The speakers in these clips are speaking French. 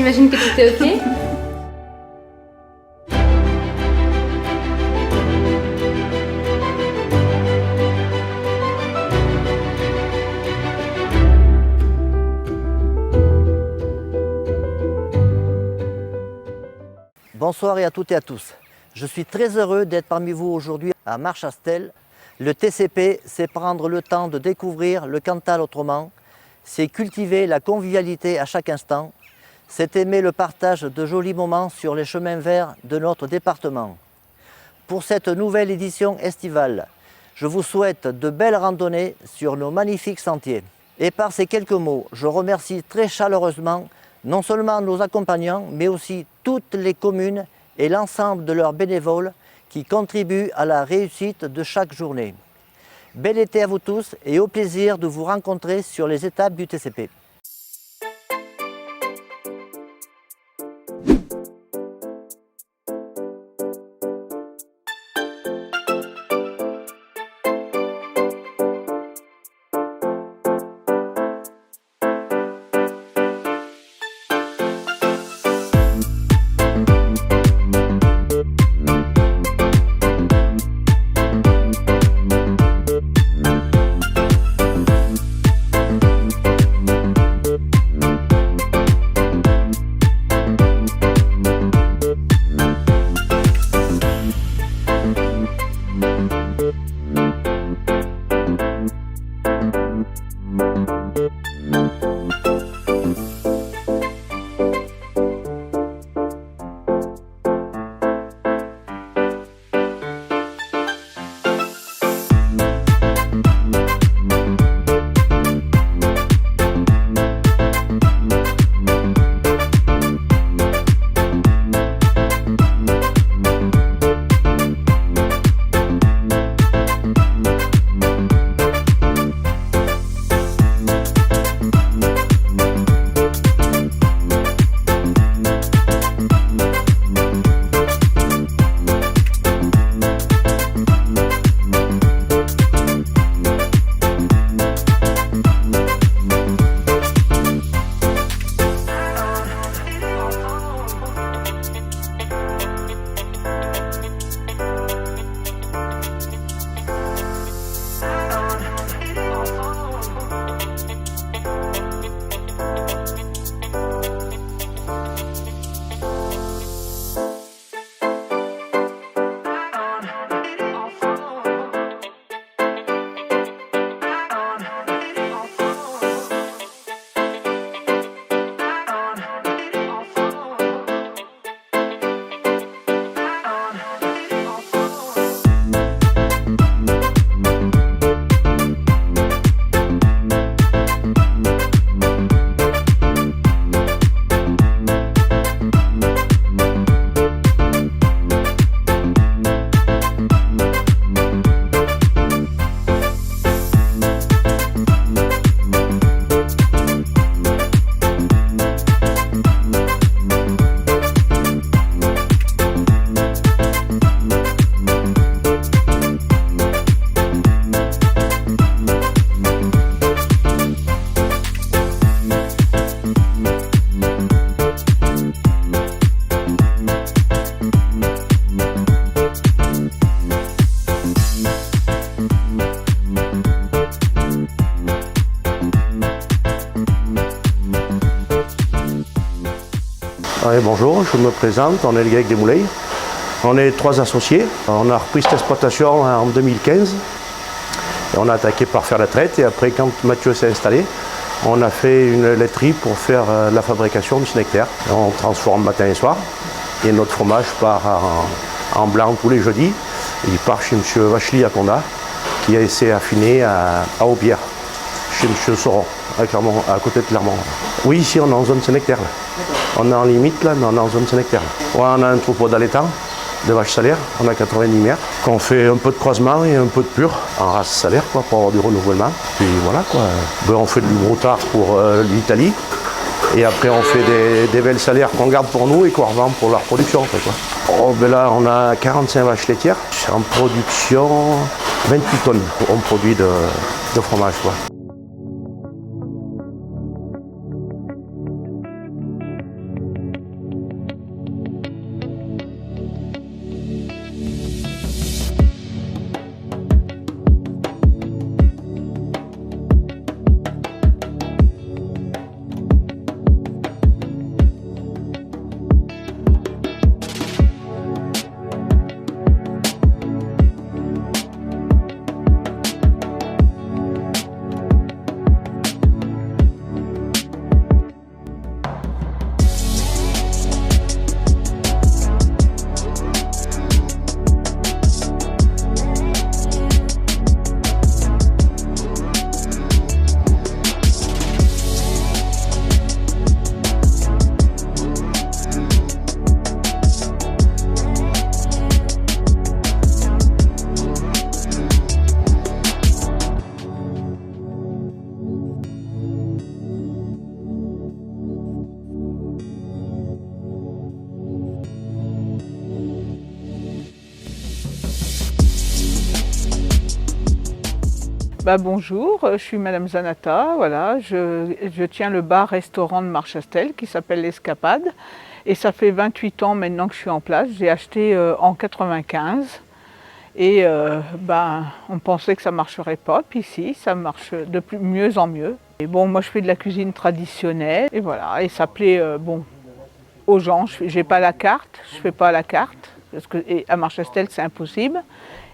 J'imagine que tout est OK. Bonsoir à toutes et à tous. Je suis très heureux d'être parmi vous aujourd'hui à Marchastel. Le TCP, c'est prendre le temps de découvrir le Cantal autrement, c'est cultiver la convivialité à chaque instant, c'est aimer le partage de jolis moments sur les chemins verts de notre département. Pour cette nouvelle édition estivale, je vous souhaite de belles randonnées sur nos magnifiques sentiers. Et par ces quelques mots, je remercie très chaleureusement non seulement nos accompagnants, mais aussi toutes les communes et l'ensemble de leurs bénévoles qui contribuent à la réussite de chaque journée. Bel été à vous tous et au plaisir de vous rencontrer sur les étapes du TCP. Oui, bonjour, je me présente, on est le GAEC des Moulins. On est 3 associés. On a repris cette exploitation en 2015. Et on a attaqué par faire la traite et après, quand Mathieu s'est installé, on a fait une laiterie pour faire la fabrication du nectar. On transforme matin et soir. Et notre fromage part en blanc tous les jeudis. Il part chez M. Vachely à Condat, qui a essayé affiné à Aubière, chez M. Sauron, à côté de Clermont. Oui, ici on est en zone Saint-Nectaire. On est en limite là, mais on est en zone Saint-Nectaire. Ouais, on a un troupeau d'allétants, de vaches salaires, on a 90 mères, qu'on fait un peu de croisement et un peu de pur, en race salaire quoi, pour avoir du renouvellement. Puis voilà quoi. Ben, on fait du broutard pour l'Italie. Et après on fait des belles salaires qu'on garde pour nous et qu'on revend pour la reproduction en fait, quoi. Oh, ben là on a 45 vaches laitières, en production 28 tonnes on produit de fromage quoi. Bonjour, je suis Madame Zanata, voilà, je tiens le bar-restaurant de Marchastel qui s'appelle l'Escapade et ça fait 28 ans maintenant que je suis en place. J'ai acheté en 95 et on pensait que ça ne marcherait pas, puis si, ça marche de mieux en mieux. Et bon, moi je fais de la cuisine traditionnelle et voilà, et ça plaît aux gens. Je ne fais pas la carte, parce que à Marchastel c'est impossible.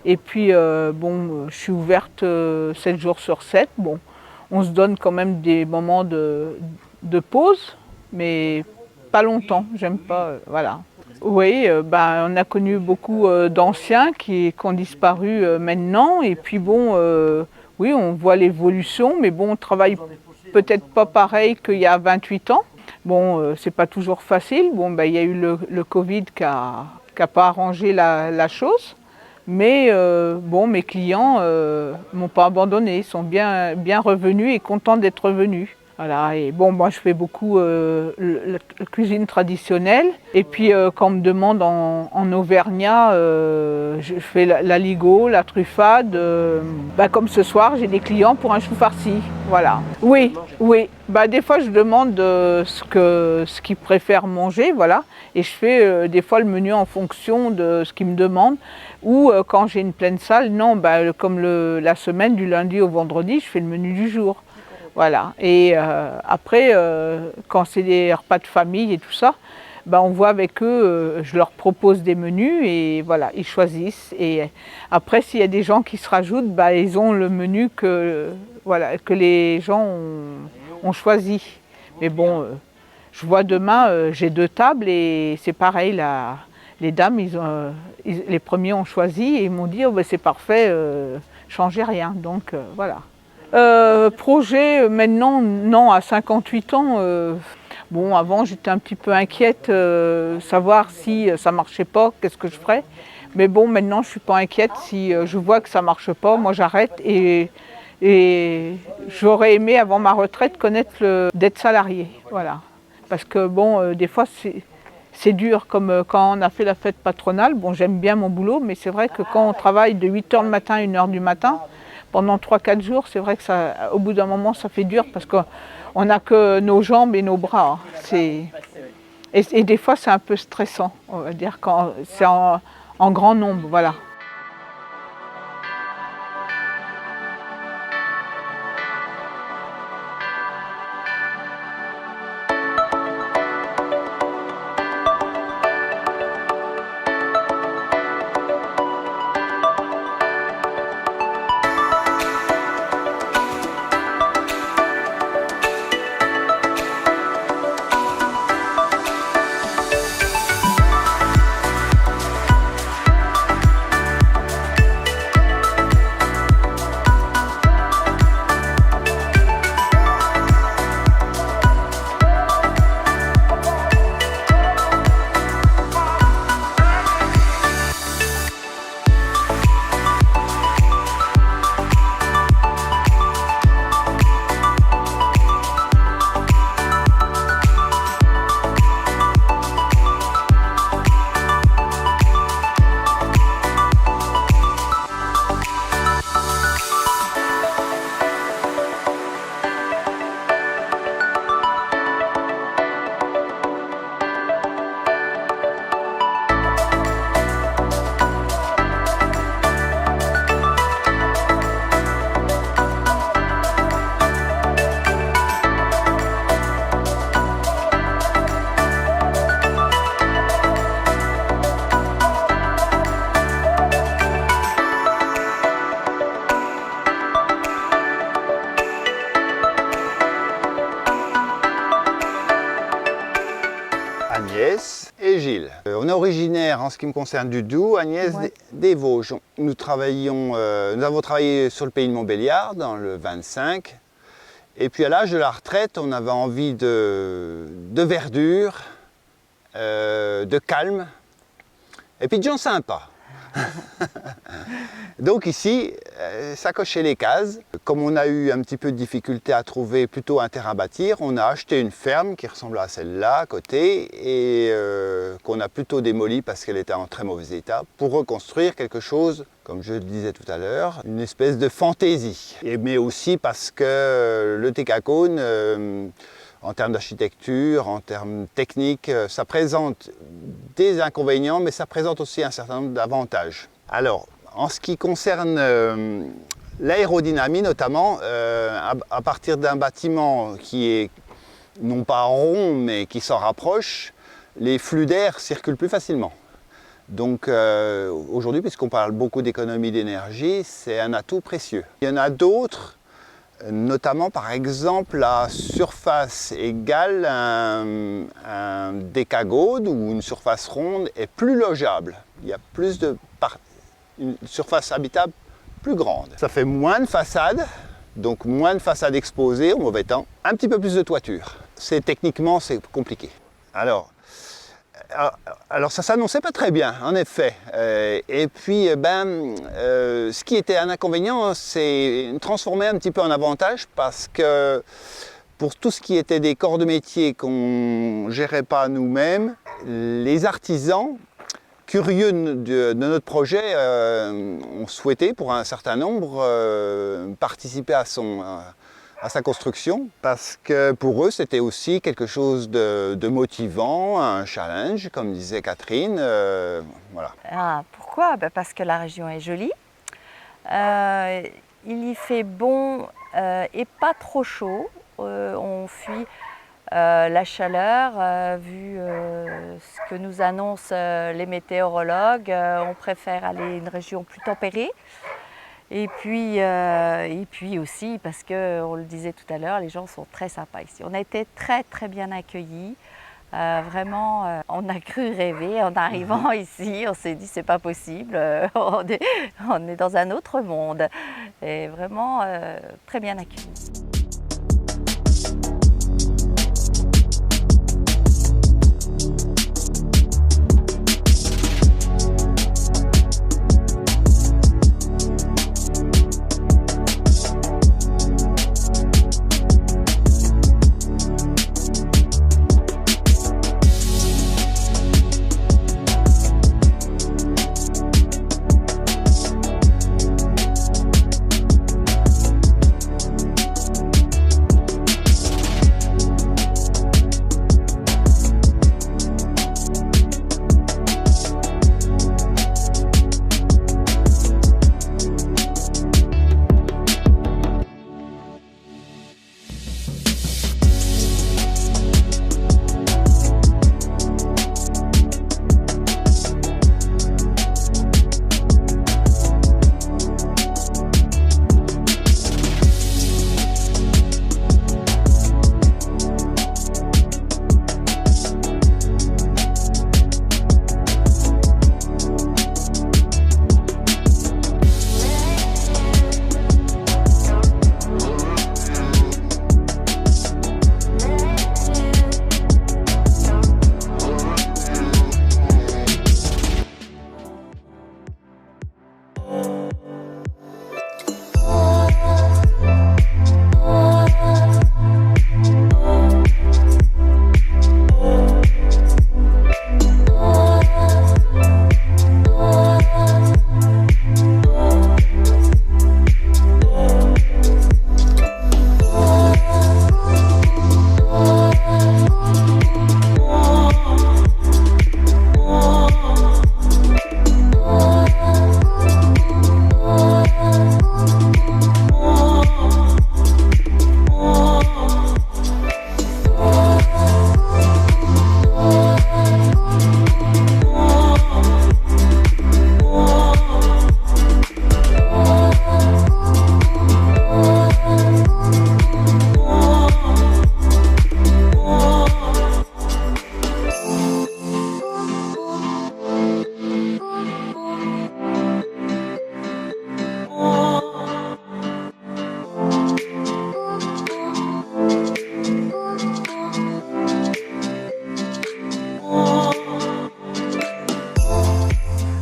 Et puis je suis ouverte 7 jours sur 7. Bon, on se donne quand même des moments de pause, mais pas longtemps, j'aime pas, voilà. Oui, on a connu beaucoup d'anciens qui ont disparu maintenant. Et puis oui, on voit l'évolution, mais bon, on travaille peut-être pas pareil qu'il y a 28 ans. Bon, c'est pas toujours facile. Bon, il y a eu le Covid qui a pas arrangé la chose. Mais mes clients m'ont pas abandonné, ils sont bien revenus et contents d'être revenus. Voilà, et bon, moi je fais beaucoup la cuisine traditionnelle. Et puis quand on me demande en auvergnat, je fais la ligo, la truffade. Comme ce soir, j'ai des clients pour un chou farci. Voilà. Oui. Des fois je demande ce qu'ils préfèrent manger, voilà. Et je fais des fois le menu en fonction de ce qu'ils me demandent. Ou quand j'ai une pleine salle, non, comme la semaine du lundi au vendredi, je fais le menu du jour. Voilà. Et après, quand c'est des repas de famille et tout ça, on voit avec eux, je leur propose des menus et voilà, ils choisissent. Et après, s'il y a des gens qui se rajoutent, ils ont le menu que les gens ont choisi. Mais bon, je vois demain, j'ai 2 tables et c'est pareil là. Les dames, les premiers ont choisi et ils m'ont dit c'est parfait, changez rien. Donc voilà. Projet maintenant, non, à 58 ans. Avant j'étais un petit peu inquiète, savoir si ça marchait pas, qu'est-ce que je ferais. Mais bon, maintenant je suis pas inquiète. Si je vois que ça marche pas, moi j'arrête et j'aurais aimé avant ma retraite connaître d'être salarié. Voilà. Parce que des fois c'est dur, comme quand on a fait la fête patronale. Bon, j'aime bien mon boulot, mais c'est vrai que quand on travaille de 8h le matin à 1h du matin, pendant 3-4 jours, c'est vrai que ça, au bout d'un moment, ça fait dur parce qu'on n'a que nos jambes et nos bras. Et des fois, c'est un peu stressant, on va dire, quand c'est en grand nombre, voilà. Agnès et Gilles. On est originaire, en ce qui me concerne, du Doubs, Agnès, ouais, des Vosges. Nous avons travaillé sur le pays de Montbéliard dans le 25. Et puis à l'âge de la retraite, on avait envie de verdure, de calme et puis de gens sympas. Donc ici, ça cochait les cases. Comme on a eu un petit peu de difficulté à trouver plutôt un terrain à bâtir, on a acheté une ferme qui ressemble à celle-là à côté et qu'on a plutôt démolie parce qu'elle était en très mauvais état pour reconstruire quelque chose, comme je le disais tout à l'heure, une espèce de fantaisie. Mais aussi parce que le Tekakone, en termes d'architecture, en termes techniques, ça présente des inconvénients, mais ça présente aussi un certain nombre d'avantages. Alors, en ce qui concerne l'aérodynamie notamment, à partir d'un bâtiment qui est non pas rond, mais qui s'en rapproche, les flux d'air circulent plus facilement. Donc aujourd'hui, puisqu'on parle beaucoup d'économie d'énergie, c'est un atout précieux. Il y en a d'autres, notamment par exemple la surface égale un décagone ou une surface ronde est plus logeable. Il y a plus de une surface habitable plus grande. Ça fait moins de façades, donc moins de façades exposées au mauvais temps, un petit peu plus de toiture. Techniquement, c'est compliqué. Alors ça s'annonçait pas très bien, en effet. Et puis, ce qui était un inconvénient, c'est transformer un petit peu en avantage parce que pour tout ce qui était des corps de métier qu'on ne gérait pas nous-mêmes, les artisans, curieux de notre projet, ont souhaité pour un certain nombre participer à sa construction parce que pour eux c'était aussi quelque chose de motivant, un challenge comme disait Catherine. Voilà. Ah, pourquoi? Parce que la région est jolie, il y fait bon et pas trop chaud, on fuit la chaleur, vu ce que nous annoncent les météorologues, on préfère aller à une région plus tempérée. Et puis aussi parce que, on le disait tout à l'heure, les gens sont très sympas ici. On a été très très bien accueillis. Vraiment, on a cru rêver en arrivant ici. On s'est dit c'est pas possible. On est dans un autre monde. Et vraiment très bien accueillis.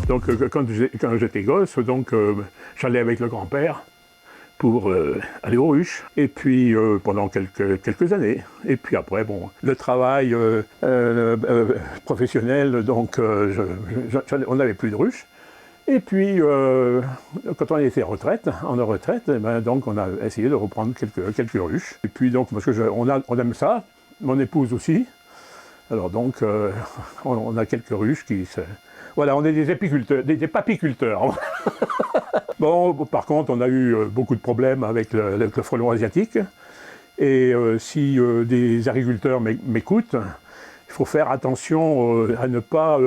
Donc quand j'étais gosse, donc j'allais avec le grand-père pour aller aux ruches, et puis pendant quelques années. Et puis après, bon, le travail professionnel, donc on n'avait plus de ruches. Et puis, quand on était en retraite, eh ben, donc on a essayé de reprendre quelques ruches. Et puis donc, parce que on aime ça, mon épouse aussi. Alors donc, on a quelques ruches qui se... Voilà, on est des apiculteurs, des papiculteurs. Bon, par contre, on a eu beaucoup de problèmes avec le frelon asiatique. Et si des agriculteurs m'écoutent, il faut faire attention à ne pas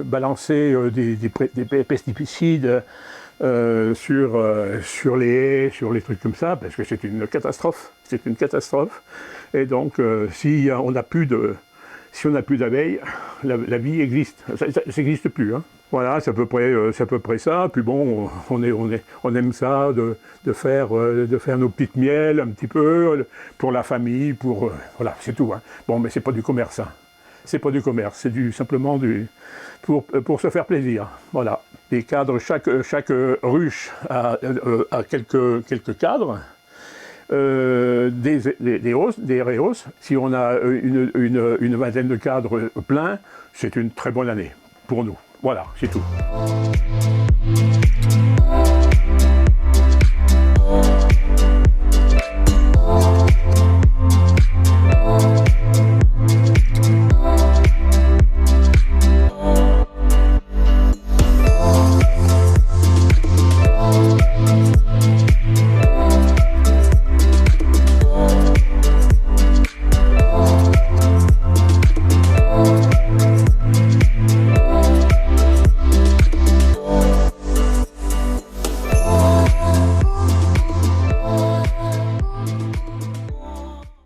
balancer des pesticides sur les haies, sur les trucs comme ça, parce que c'est une catastrophe. C'est une catastrophe. Et donc, si on n'a plus d'abeilles, la vie existe. Ça n'existe plus. Hein. Voilà, c'est à peu près ça. Puis bon, on aime ça de faire nos petites miels un petit peu pour la famille, voilà, c'est tout. Hein. Bon, mais c'est pas du commerce. Hein. C'est pas du commerce, c'est simplement pour se faire plaisir. Voilà. Les cadres, chaque ruche a quelques cadres. Des réhausses. Si on a une vingtaine de cadres pleins, c'est une très bonne année pour nous. Voilà, c'est tout.